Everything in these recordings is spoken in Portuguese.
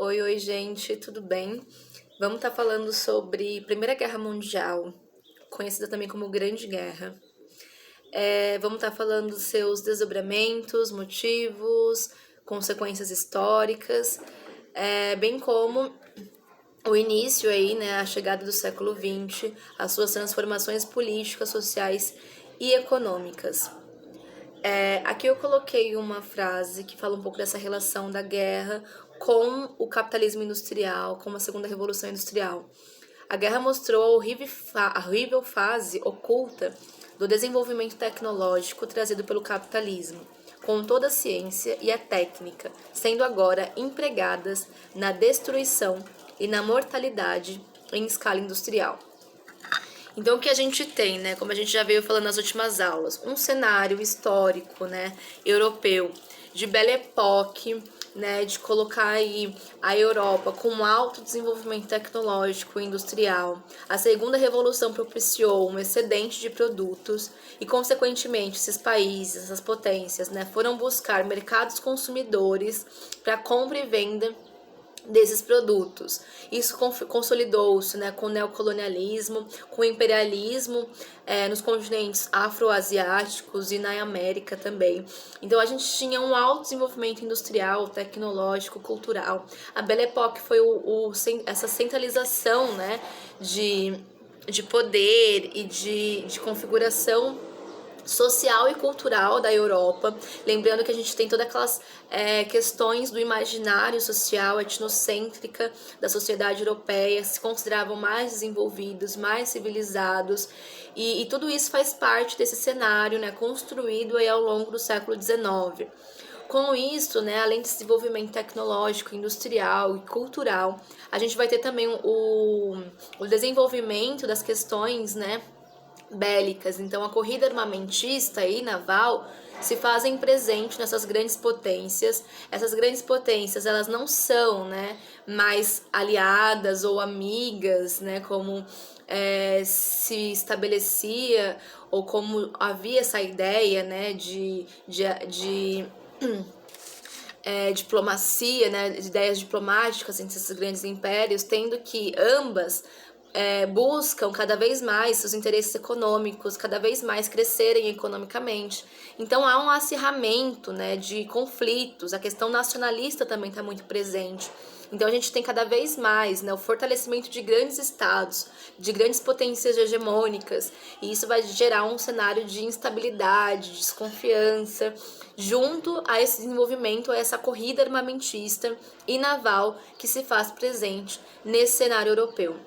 Oi, gente, tudo bem? Vamos estar falando sobre Primeira Guerra Mundial, conhecida também como Grande Guerra. Vamos estar falando dos seus desdobramentos, motivos, consequências históricas, bem como o início aí, né, a chegada do século XX, as suas transformações políticas, sociais e econômicas. Aqui eu coloquei uma frase que fala um pouco dessa relação da guerra com o capitalismo industrial, com a segunda revolução industrial. A guerra mostrou a horrível fase oculta do desenvolvimento tecnológico trazido pelo capitalismo, com toda a ciência e a técnica sendo agora empregadas na destruição e na mortalidade em escala industrial. Então, o que a gente tem, né, como a gente já veio falando nas últimas aulas, um cenário histórico, né, europeu, de Belle Époque, né, de colocar aí a Europa com um alto desenvolvimento tecnológico e industrial. A segunda revolução propiciou um excedente de produtos e, consequentemente, esses países, essas potências, né, foram buscar mercados consumidores para compra e venda desses produtos. Isso consolidou-se, né, com o neocolonialismo, com o imperialismo nos continentes afroasiáticos e na América também. Então a gente tinha um alto desenvolvimento industrial, tecnológico, cultural. A Belle Époque foi essa centralização, né, de poder e de configuração social e cultural da Europa, lembrando que a gente tem todas aquelas questões do imaginário social etnocêntrica da sociedade europeia, se consideravam mais desenvolvidos, mais civilizados, e tudo isso faz parte desse cenário, né, construído aí ao longo do século XIX. Com isso, né, além desse desenvolvimento tecnológico, industrial e cultural, a gente vai ter também o desenvolvimento das questões, né, bélicas. Então, a corrida armamentista e naval se fazem presente nessas grandes potências. Essas grandes potências, elas não são, né, mais aliadas ou amigas, né, como se estabelecia ou como havia essa ideia, né, de diplomacia, né, ideias diplomáticas entre esses grandes impérios, tendo que ambas buscam cada vez mais seus interesses econômicos, cada vez mais crescerem economicamente. Então há um acirramento, né, de conflitos, a questão nacionalista também está muito presente. Então a gente tem cada vez mais, né, o fortalecimento de grandes estados, de grandes potências hegemônicas, e isso vai gerar um cenário de instabilidade, de desconfiança, junto a esse desenvolvimento, a essa corrida armamentista e naval que se faz presente nesse cenário europeu.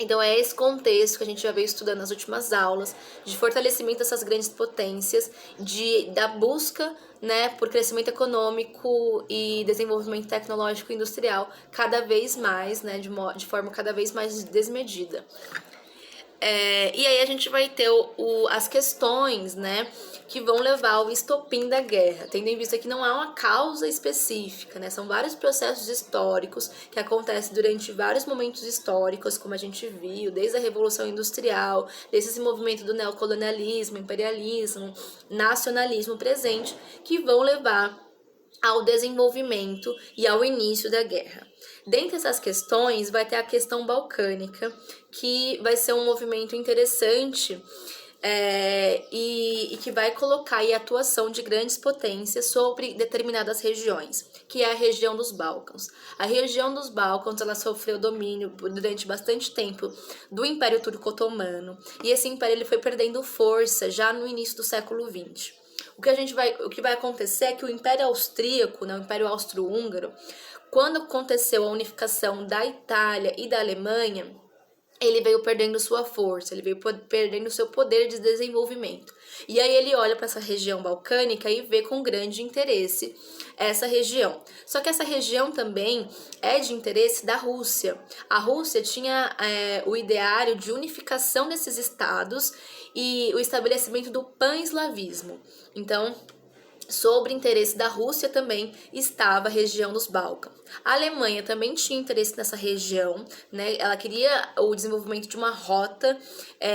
Então é esse contexto que a gente já veio estudando nas últimas aulas, de fortalecimento dessas grandes potências, da busca, né, por crescimento econômico e desenvolvimento tecnológico e industrial cada vez mais, né, de forma cada vez mais desmedida. E aí a gente vai ter as questões, né, que vão levar ao estopim da guerra, tendo em vista que não há uma causa específica, né, são vários processos históricos que acontecem durante vários momentos históricos, como a gente viu, desde a Revolução Industrial, desde esse movimento do neocolonialismo, imperialismo, nacionalismo presente, que vão levar ao desenvolvimento e ao início da guerra. Dentre essas questões, vai ter a questão balcânica, que vai ser um movimento interessante e que vai colocar aí a atuação de grandes potências sobre determinadas regiões, que é a região dos Balcãs. A região dos Balcãs, ela sofreu domínio durante bastante tempo do Império Turco-Otomano, e esse império ele foi perdendo força já no início do século XX. O que vai acontecer é que o Império Austríaco, né, o Império Austro-Húngaro, quando aconteceu a unificação da Itália e da Alemanha, ele veio perdendo sua força, ele veio perdendo seu poder de desenvolvimento. E aí ele olha para essa região balcânica e vê com grande interesse essa região. Só que essa região também é de interesse da Rússia. A Rússia tinha o ideário de unificação desses estados e o estabelecimento do pan-eslavismo. Então, sobre interesse da Rússia também estava a região dos Balcãs. A Alemanha também tinha interesse nessa região, né? Ela queria o desenvolvimento de uma rota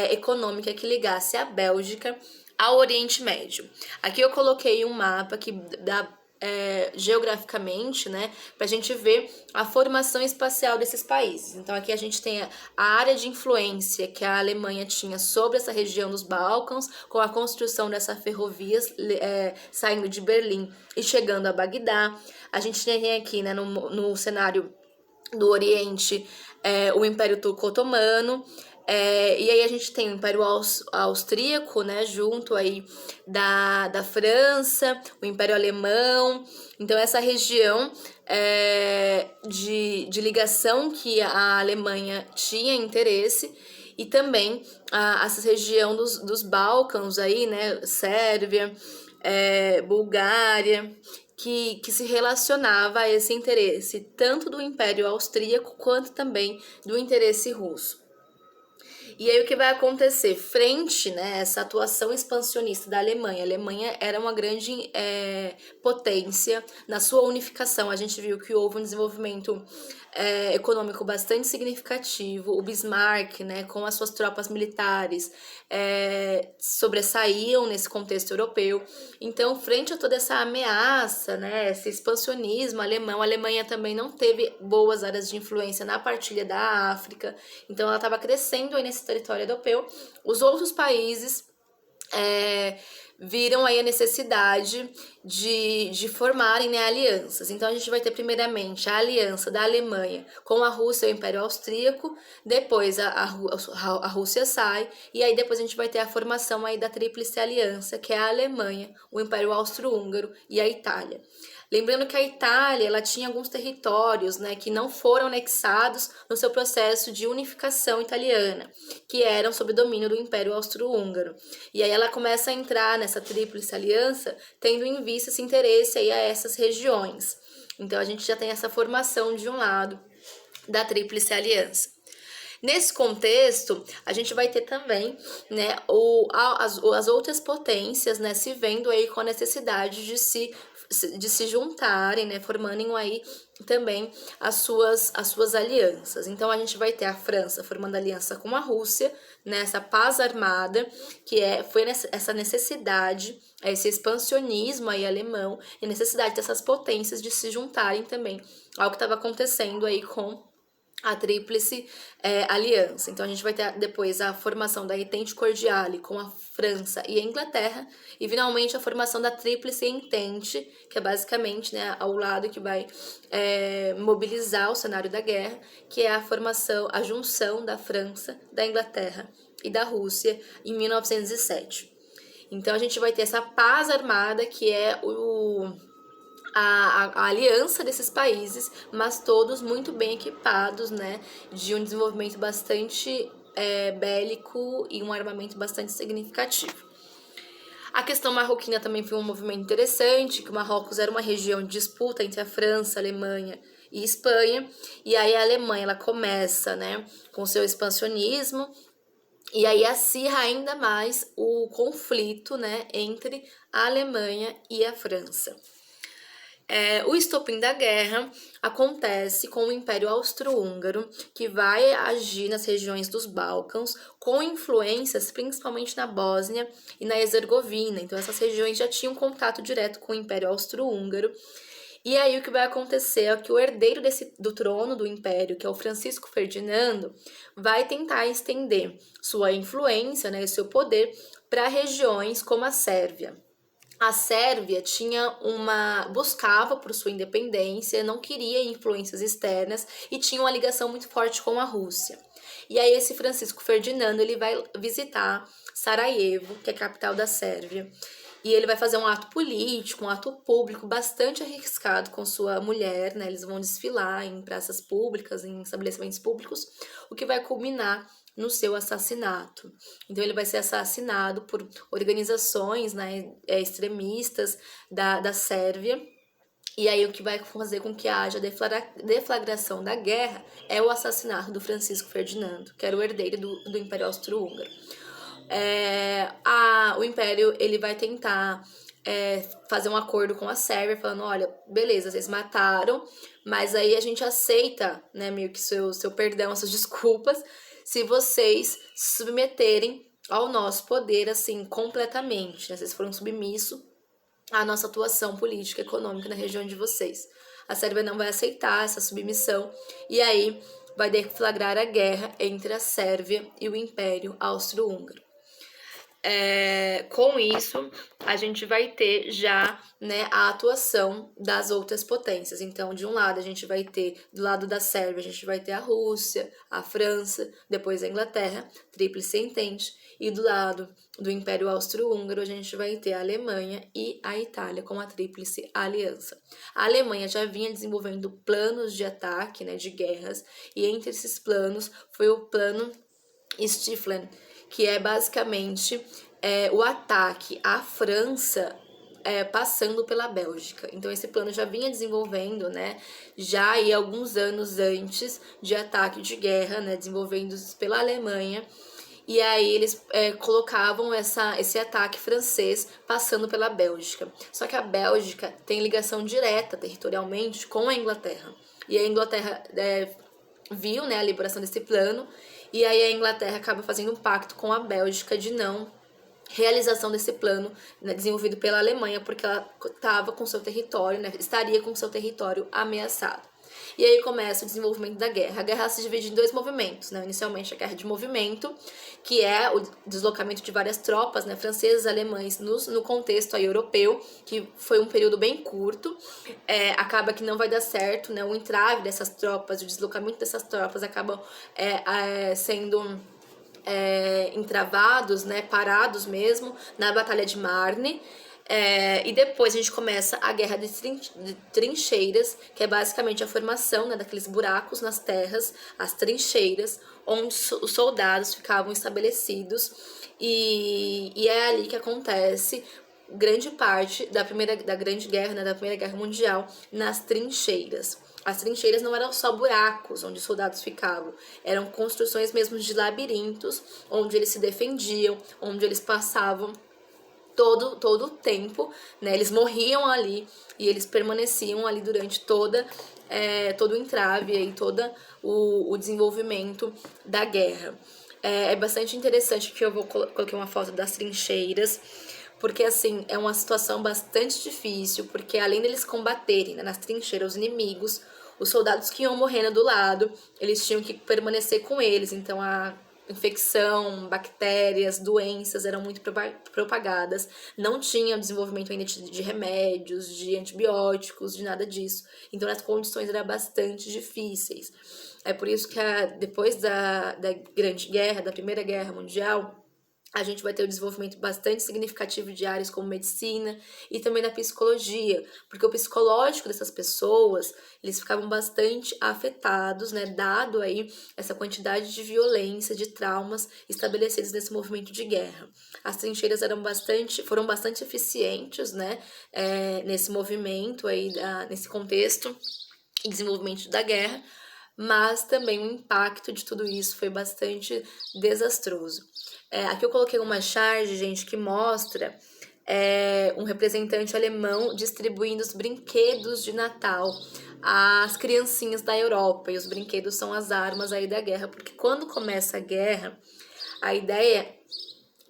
econômica que ligasse a Bélgica ao Oriente Médio. Aqui eu coloquei um mapa que dá geograficamente, né, para a gente ver a formação espacial desses países. Então aqui a gente tem a área de influência que a Alemanha tinha sobre essa região dos Balcãs, com a construção dessas ferrovias saindo de Berlim e chegando a Bagdá. A gente tem aqui, né, no cenário do Oriente, o Império Turco-Otomano, e aí a gente tem o Império Austríaco, né, junto aí da França, o Império Alemão. Então essa região de ligação que a Alemanha tinha interesse, e também essa região dos Balcãs aí, né, Sérvia, Bulgária, que se relacionava a esse interesse, tanto do Império Austríaco quanto também do interesse russo. E aí o que vai acontecer? Frente, né, essa atuação expansionista da Alemanha. A Alemanha era uma grande potência na sua unificação. A gente viu que houve um desenvolvimento econômico bastante significativo. O Bismarck, né, com as suas tropas militares, sobressaíam nesse contexto europeu. Então, frente a toda essa ameaça, né, esse expansionismo alemão, a Alemanha também não teve boas áreas de influência na partilha da África. Então, ela estava crescendo aí nesse território europeu. Os outros países viram aí a necessidade de formarem, né, alianças. Então a gente vai ter primeiramente a aliança da Alemanha com a Rússia e o Império Austríaco, depois a Rússia sai, e aí depois a gente vai ter a formação aí da Tríplice Aliança, que é a Alemanha, o Império Austro-Húngaro e a Itália. Lembrando que a Itália, ela tinha alguns territórios, né, que não foram anexados no seu processo de unificação italiana, que eram sob domínio do Império Austro-Húngaro. E aí ela começa a entrar nessa Tríplice Aliança, tendo em vista esse interesse aí a essas regiões. Então a gente já tem essa formação de um lado da Tríplice Aliança. Nesse contexto, a gente vai ter também, né, as outras potências, né, se vendo aí com a necessidade de se juntarem, né, formando aí também as suas alianças. Então a gente vai ter a França formando aliança com a Rússia, nessa paz armada, que foi essa necessidade, esse expansionismo aí alemão, e a necessidade dessas potências de se juntarem também ao que estava acontecendo aí com a Tríplice Aliança. Então a gente vai ter depois a formação da Entente Cordiale com a França e a Inglaterra, e finalmente a formação da Tríplice Entente, que é basicamente, né, ao lado que vai mobilizar o cenário da guerra, que é a junção da França, da Inglaterra e da Rússia em 1907. Então a gente vai ter essa paz armada, que é a aliança desses países, mas todos muito bem equipados, né, de um desenvolvimento bastante bélico e um armamento bastante significativo. A questão marroquina também foi um movimento interessante, que o Marrocos era uma região de disputa entre a França, a Alemanha e a Espanha, e aí a Alemanha ela começa, né, com seu expansionismo, e aí acirra ainda mais o conflito, né, entre a Alemanha e a França. O estopim da guerra acontece com o Império Austro-Húngaro, que vai agir nas regiões dos Balcãs, com influências principalmente na Bósnia e na Herzegovina. Então essas regiões já tinham contato direto com o Império Austro-Húngaro. E aí o que vai acontecer é que o herdeiro do trono do Império, que é o Francisco Ferdinando, vai tentar estender sua influência, né, seu poder para regiões como a Sérvia. A Sérvia buscava por sua independência, não queria influências externas e tinha uma ligação muito forte com a Rússia. E aí esse Francisco Ferdinando, ele vai visitar Sarajevo, que é a capital da Sérvia, e ele vai fazer um ato político, um ato público bastante arriscado com sua mulher, né? Eles vão desfilar em praças públicas, em estabelecimentos públicos, o que vai culminar no seu assassinato. Então ele vai ser assassinado por organizações, né, extremistas da Sérvia. E aí o que vai fazer com que haja deflagração da guerra é o assassinato do Francisco Ferdinando, que era o herdeiro do Império Austro-Húngaro. O Império ele vai tentar fazer um acordo com a Sérvia, falando, olha, beleza, vocês mataram, mas aí a gente aceita, né, meio que seu perdão, essas desculpas, se vocês se submeterem ao nosso poder, assim, completamente, né? Vocês foram submissos a nossa atuação política e econômica na região de vocês. A Sérvia não vai aceitar essa submissão e aí vai deflagrar a guerra entre a Sérvia e o Império Austro-Húngaro. Com isso, a gente vai ter já, né, a atuação das outras potências. Então, de um lado, a gente vai ter, do lado da Sérvia, a gente vai ter a Rússia, a França, depois a Inglaterra, Tríplice Entente, e do lado do Império Austro-Húngaro, a gente vai ter a Alemanha e a Itália com a Tríplice Aliança. A Alemanha já vinha desenvolvendo planos de ataque, né, de guerras, e entre esses planos foi o plano Stiflen, que é basicamente o ataque à França passando pela Bélgica. Então esse plano já vinha desenvolvendo, né, já aí alguns anos antes de ataque de guerra, né, desenvolvidos pela Alemanha. E aí eles colocavam esse ataque francês passando pela Bélgica. Só que a Bélgica tem ligação direta territorialmente com a Inglaterra. E a Inglaterra viu, né, a elaboração desse plano, e aí a Inglaterra acaba fazendo um pacto com a Bélgica de não realização desse plano, né, desenvolvido pela Alemanha, porque ela estava com seu território, né, estaria com seu território ameaçado. E aí começa o desenvolvimento da guerra. A guerra se divide em dois movimentos, né? Inicialmente a guerra de movimento, que é o deslocamento de várias tropas, né, francesas, alemães, no contexto aí europeu, que foi um período bem curto. Acaba que não vai dar certo, né? O entrave dessas tropas, o deslocamento dessas tropas acabam sendo entravados, né, parados mesmo, na Batalha de Marne. E depois a gente começa a guerra de trincheiras, que é basicamente a formação, né, daqueles buracos nas terras, as trincheiras, onde os soldados ficavam estabelecidos, e é ali que acontece grande parte da Grande Guerra, né, da Primeira Guerra Mundial, nas trincheiras. As trincheiras não eram só buracos onde os soldados ficavam, eram construções mesmo de labirintos, onde eles se defendiam, onde eles passavam todo o tempo, né? Eles morriam ali e eles permaneciam ali durante todo o entrave e todo o desenvolvimento da guerra. É bastante interessante que eu coloquei uma foto das trincheiras, porque assim, é uma situação bastante difícil, porque além deles combaterem, né, nas trincheiras os inimigos, os soldados que iam morrendo do lado, eles tinham que permanecer com eles, então a infecção, bactérias, doenças eram muito propagadas, não tinha desenvolvimento ainda de remédios, de antibióticos, de nada disso, então as condições eram bastante difíceis. É por isso que depois da Grande Guerra, da Primeira Guerra Mundial, a gente vai ter o desenvolvimento bastante significativo de áreas como medicina e também da psicologia, porque o psicológico dessas pessoas, eles ficavam bastante afetados, né, dado aí essa quantidade de violência, de traumas estabelecidos nesse movimento de guerra. As trincheiras foram bastante eficientes, né, nesse movimento aí, nesse contexto e desenvolvimento da guerra, mas também o impacto de tudo isso foi bastante desastroso. Aqui eu coloquei uma charge, gente, que mostra um representante alemão distribuindo os brinquedos de Natal às criancinhas da Europa, e os brinquedos são as armas aí da guerra, porque quando começa a guerra, a ideia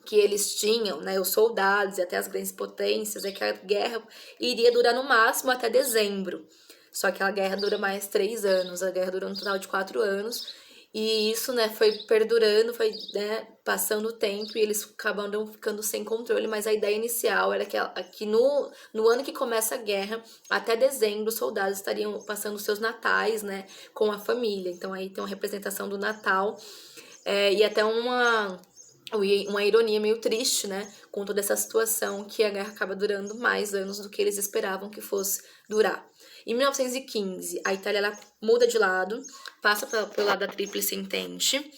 que eles tinham, né, os soldados e até as grandes potências, é que a guerra iria durar no máximo até dezembro. Só que a guerra dura mais 3 anos, a guerra durou um total de 4 anos, e isso, né, foi perdurando, foi, né, passando o tempo, e eles acabaram ficando sem controle, mas a ideia inicial era que no ano que começa a guerra, até dezembro, os soldados estariam passando seus natais, né, com a família. Então aí tem uma representação do Natal, e até uma ironia meio triste, né, com toda essa situação, que a guerra acaba durando mais anos do que eles esperavam que fosse durar. Em 1915, a Itália ela muda de lado, passa pelo lado da Tríplice Entente,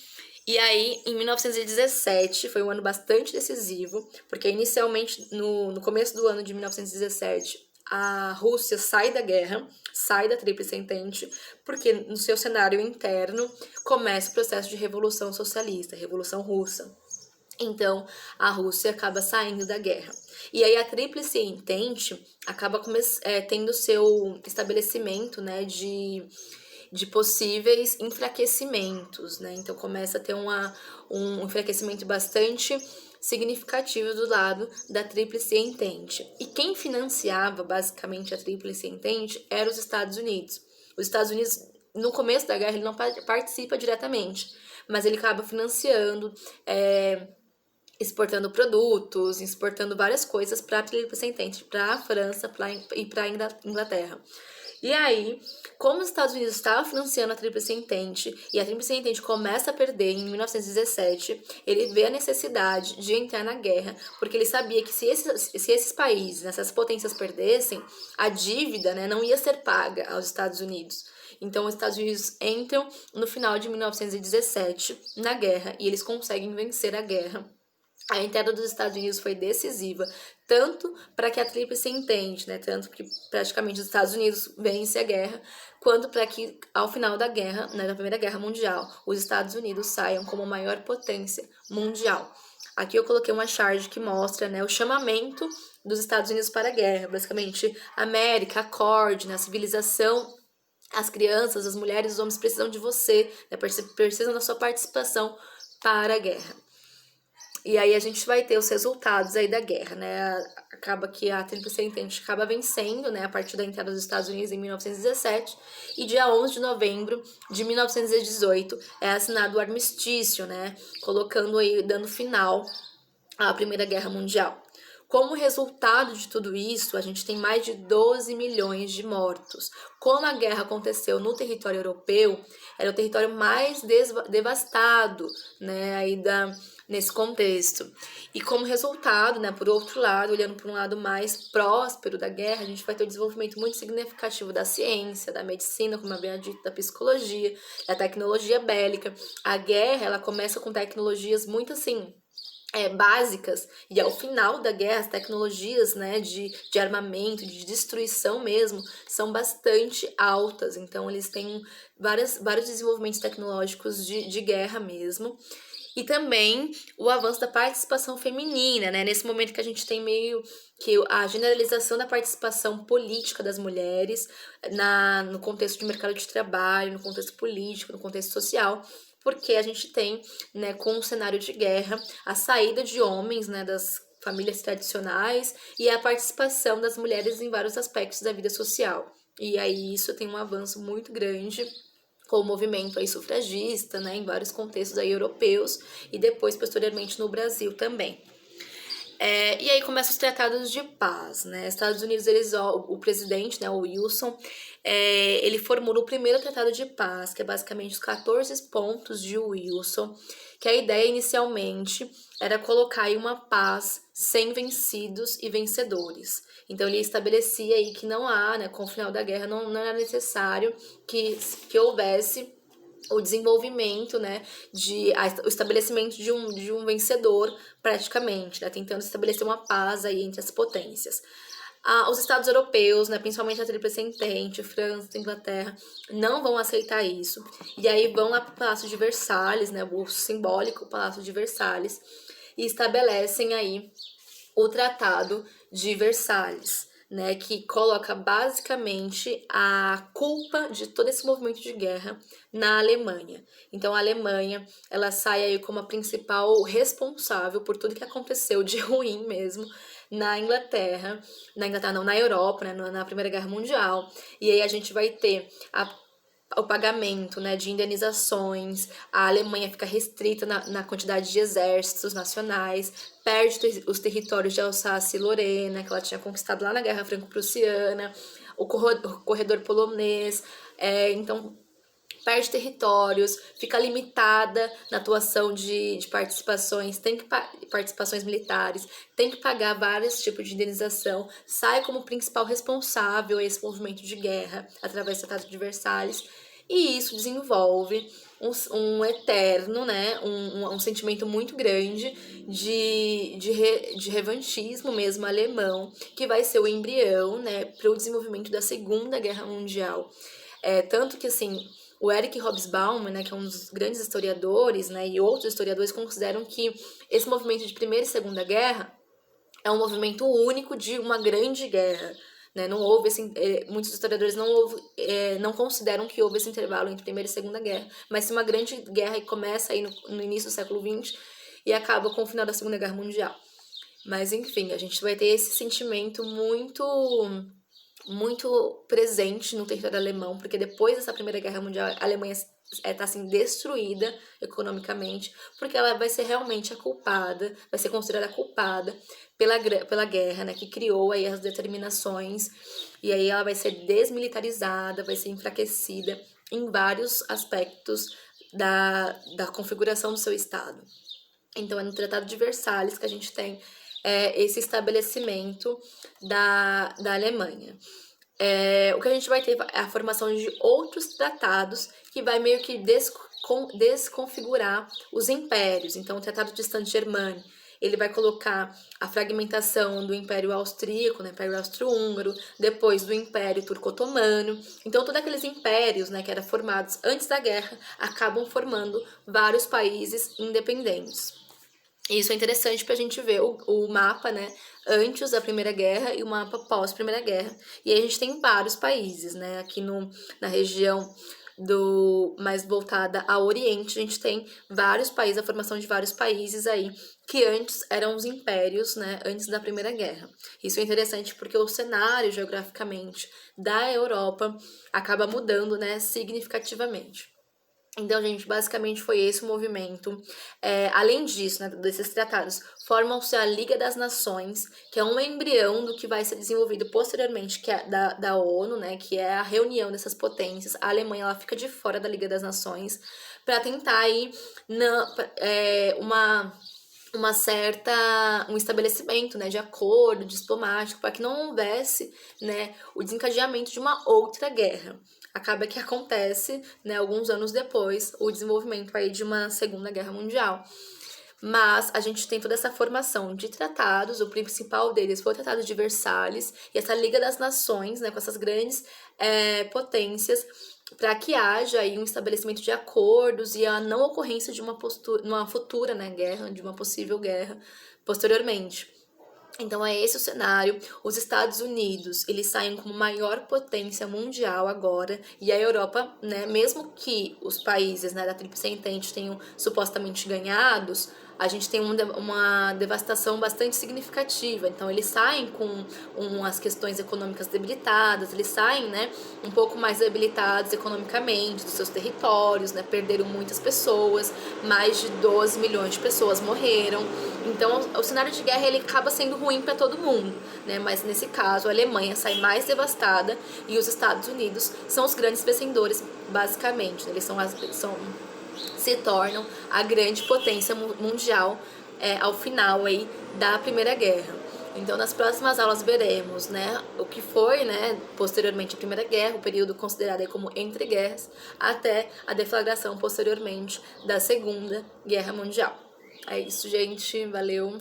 e aí, em 1917, foi um ano bastante decisivo, porque inicialmente, no começo do ano de 1917, a Rússia sai da guerra, sai da Tríplice Entente, porque no seu cenário interno começa o processo de revolução socialista, revolução russa. Então, a Rússia acaba saindo da guerra. E aí a Tríplice Entente acaba tendo seu estabelecimento, né, de possíveis enfraquecimentos, né? Então começa a ter um enfraquecimento bastante significativo do lado da Tríplice Entente. E quem financiava basicamente a Tríplice Entente eram os Estados Unidos. Os Estados Unidos, no começo da guerra, ele não participa diretamente, mas ele acaba financiando, exportando produtos, exportando várias coisas para a Tríplice Entente, para a França e para a Inglaterra. E aí, como os Estados Unidos estavam financiando a Tríplice Entente e a Tríplice Entente começa a perder em 1917, ele vê a necessidade de entrar na guerra, porque ele sabia que se esses países, essas potências perdessem, a dívida, né, não ia ser paga aos Estados Unidos. Então, os Estados Unidos entram no final de 1917 na guerra e eles conseguem vencer a guerra. A entrada dos Estados Unidos foi decisiva, tanto para que a Tríplice Entente, né, tanto que praticamente os Estados Unidos vencem a guerra, quanto para que ao final da guerra, né, da Primeira Guerra Mundial, os Estados Unidos saiam como a maior potência mundial. Aqui eu coloquei uma charge que mostra, né, o chamamento dos Estados Unidos para a guerra, basicamente América, acorde, né, civilização. As crianças, as mulheres, os homens precisam de você, né, precisam da sua participação para a guerra. E aí a gente vai ter os resultados aí da guerra, né? Acaba que a Tríplice Entente acaba vencendo, né, a partir da entrada dos Estados Unidos em 1917, e dia 11 de novembro de 1918 é assinado o armistício, né, colocando aí, dando final à Primeira Guerra Mundial. Como resultado de tudo isso, a gente tem mais de 12 milhões de mortos. Como a guerra aconteceu no território europeu, era o território mais devastado, né, aí nesse contexto. E como resultado, né, por outro lado, olhando por um lado mais próspero da guerra, a gente vai ter um desenvolvimento muito significativo da ciência, da medicina, como eu havia dito, da psicologia, da tecnologia bélica. A guerra, ela começa com tecnologias muito assim, básicas, e ao final da guerra as tecnologias, né, de armamento, de destruição mesmo, são bastante altas. Então eles têm vários desenvolvimentos tecnológicos de guerra mesmo. E também o avanço da participação feminina, né? Nesse momento que a gente tem meio que a generalização da participação política das mulheres no contexto de mercado de trabalho, no contexto político, no contexto social, porque a gente tem, né, com o cenário de guerra, a saída de homens, né, das famílias tradicionais e a participação das mulheres em vários aspectos da vida social. E aí isso tem um avanço muito grande com o movimento aí sufragista, né, em vários contextos aí europeus e depois, posteriormente, no Brasil também. E aí começam os tratados de paz, né? Estados Unidos, o presidente, né, o Wilson, ele formulou o primeiro tratado de paz, que é basicamente os 14 pontos de Wilson, que a ideia inicialmente era colocar aí uma paz sem vencidos e vencedores. Então ele estabelecia aí que não há, né, com o final da guerra, não era necessário que houvesse o desenvolvimento, né, o estabelecimento de um vencedor, praticamente, né, tentando estabelecer uma paz aí entre as potências. Os estados europeus, né, principalmente a Tríplice Entente, França, Inglaterra, não vão aceitar isso. E aí vão lá para o Palácio de Versalhes, né, o simbólico Palácio de Versalhes, e estabelecem aí o Tratado de Versalhes, né, que coloca basicamente a culpa de todo esse movimento de guerra na Alemanha. Então a Alemanha, ela sai aí como a principal responsável por tudo que aconteceu de ruim mesmo na Europa, né, na Primeira Guerra Mundial. E aí a gente vai ter o pagamento, né, de indenizações, a Alemanha fica restrita na quantidade de exércitos nacionais, perde os territórios de Alsácia e Lorena, que ela tinha conquistado lá na Guerra Franco-Prussiana, o corredor polonês, então perde territórios, fica limitada na atuação de participações, participações militares, tem que pagar vários tipos de indenização, sai como principal responsável a esse movimento de guerra através do Tratado de Versalhes, e isso desenvolve um eterno, né, um sentimento muito grande de revanchismo mesmo alemão, que vai ser o embrião, né, para o desenvolvimento da Segunda Guerra Mundial. Tanto que, assim, o Eric Hobsbawm, né, que é um dos grandes historiadores, né, e outros historiadores consideram que esse movimento de Primeira e Segunda Guerra é um movimento único de uma grande guerra, né? Não houve muitos historiadores não consideram que houve esse intervalo entre Primeira e Segunda Guerra, mas sim uma grande guerra que começa aí no início do século XX e acaba com o final da Segunda Guerra Mundial. Mas enfim, a gente vai ter esse sentimento muito presente no território alemão, porque depois dessa Primeira Guerra Mundial, a Alemanha está assim destruída economicamente, porque ela vai ser realmente a culpada, vai ser considerada culpada pela guerra, né, que criou aí as determinações, e aí ela vai ser desmilitarizada, vai ser enfraquecida em vários aspectos da configuração do seu Estado. Então, é no Tratado de Versalhes que a gente tem esse estabelecimento da Alemanha. O que a gente vai ter é a formação de outros tratados que vai meio que desconfigurar os impérios. Então, o Tratado de Saint-Germain, ele vai colocar a fragmentação do Império Austríaco, né, Império Austro-Húngaro, depois do Império Turco-Otomano. Então, todos aqueles impérios, né, que eram formados antes da guerra, acabam formando vários países independentes. Isso é interessante para a gente ver o mapa, né, antes da Primeira Guerra e o mapa pós-Primeira Guerra. E aí a gente tem vários países, né, aqui na região mais voltada ao Oriente, a gente tem vários países, a formação de vários países aí, que antes eram os impérios, né, antes da Primeira Guerra. Isso é interessante porque o cenário, geograficamente, da Europa acaba mudando, né, significativamente. Então, gente, basicamente foi esse o movimento. Além disso, né, desses tratados, formam-se a Liga das Nações, que é um embrião do que vai ser desenvolvido posteriormente, que é da ONU, né, que é a reunião dessas potências. A Alemanha ela fica de fora da Liga das Nações para tentar aí um estabelecimento, né, de acordo diplomático para que não houvesse, né, o desencadeamento de uma outra guerra. Acaba que acontece, né, alguns anos depois, o desenvolvimento aí de uma Segunda Guerra Mundial. Mas a gente tem toda essa formação de tratados, o principal deles foi o Tratado de Versalhes, e essa Liga das Nações, né, com essas grandes potências, para que haja aí um estabelecimento de acordos e a não ocorrência de uma futura, né, guerra, de uma possível guerra posteriormente. Então é esse o cenário. Os Estados Unidos, eles saem como maior potência mundial agora, e a Europa, né, mesmo que os países, né, da Tríplice Entente tenham supostamente ganhados, a gente tem uma devastação bastante significativa. Então eles saem com as questões econômicas debilitadas, eles saem, né, um pouco mais debilitados economicamente dos seus territórios, né, perderam muitas pessoas, mais de 12 milhões de pessoas morreram. Então o cenário de guerra ele acaba sendo ruim para todo mundo, né? Mas nesse caso a Alemanha sai mais devastada e os Estados Unidos são os grandes vencedores, basicamente, né? Eles se tornam a grande potência mundial ao final aí da Primeira Guerra. Então, nas próximas aulas veremos, né, o que foi, né, posteriormente a Primeira Guerra, o período considerado aí como entre guerras, até a deflagração posteriormente da Segunda Guerra Mundial. É isso, gente. Valeu!